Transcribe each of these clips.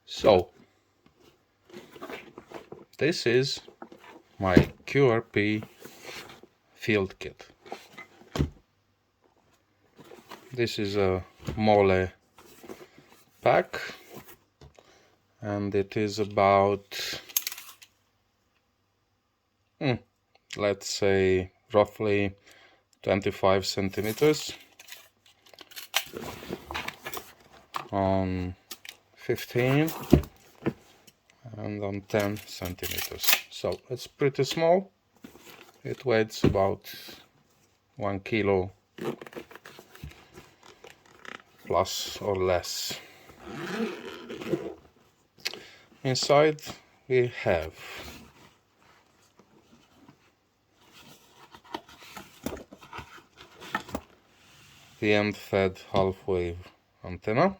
So this is my QRP field kit. This is a mole pack, and it is about let's say roughly 25 centimeters on 15 and on 10 centimeters. So it's pretty small. It weighs about 1 kilo plus or less. Inside we have the end-fed half-wave antenna,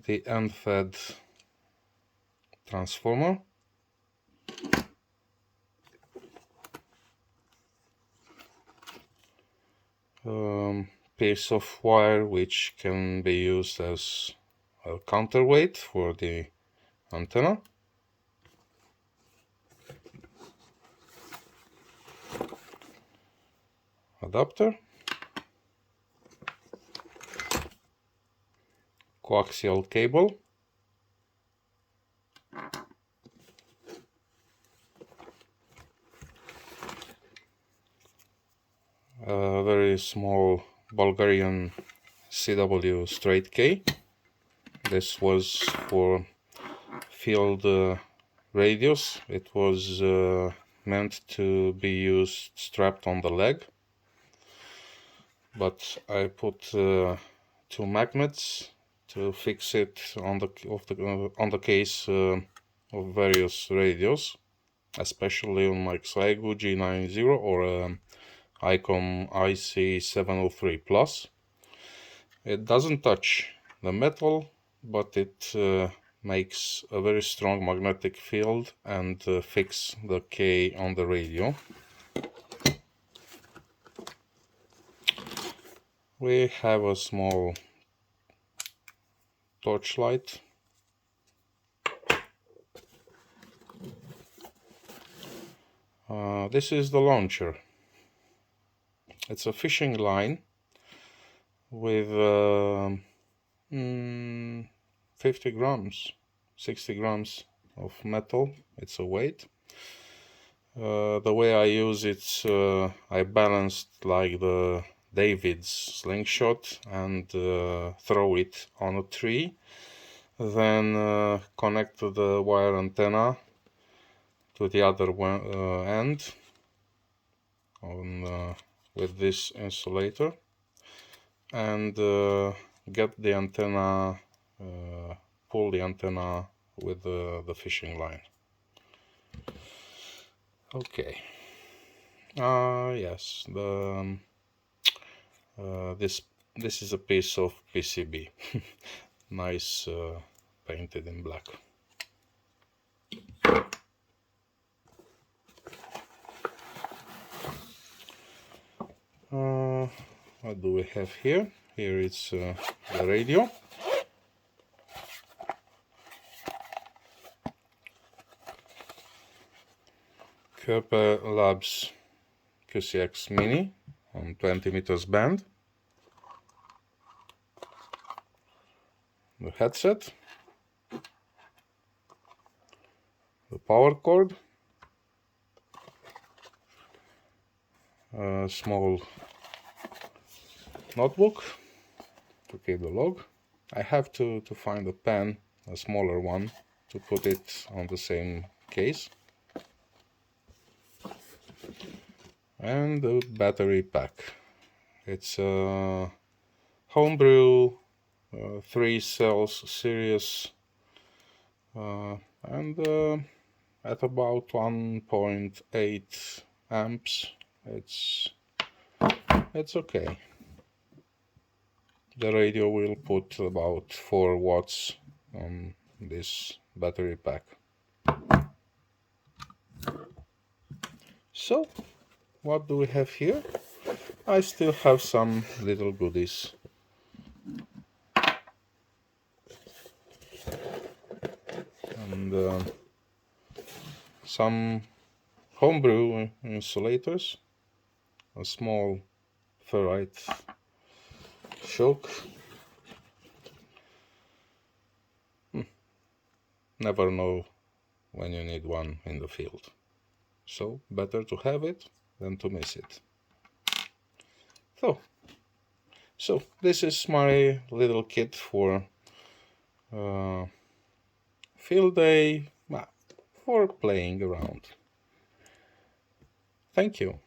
the end-fed transformer, piece of wire which can be used as a counterweight for the antenna, adapter, coaxial cable, a very small Bulgarian CW straight K. This was for field radios. It was meant to be used strapped on the leg, but I put 2 magnets to fix it on the case of various radios, especially on my Xiegu G90 or ICOM IC703 Plus. It doesn't touch the metal, but it makes a very strong magnetic field and fix the K on the radio. We have a small torchlight. This is the launcher. It's a fishing line with 50 grams, 60 grams of metal. It's a weight. The way I use it, I balanced like the David's slingshot and throw it on a tree, then connect the wire antenna to the other end on with this insulator, and get the antenna, pull the antenna with the fishing line. Okay. Yes, the this is a piece of PCB, nice, painted in black. What do we have here? Here it's the radio. QRP Labs QCX Mini on 20 meters band. The headset. The power cord. A small notebook to keep the log. I have to find a pen, a smaller one, to put it on the same case. And the battery pack. It's a homebrew 3 cells series, and at about 1.8 amps it's okay. The radio will put about 4 watts on this battery pack. So what do we have here? I still have some little goodies. And some homebrew insulators, a small ferrite choke. Never know when you need one in the field. So better to have it than to miss it. So this is my little kit for field day, for playing around. Thank you.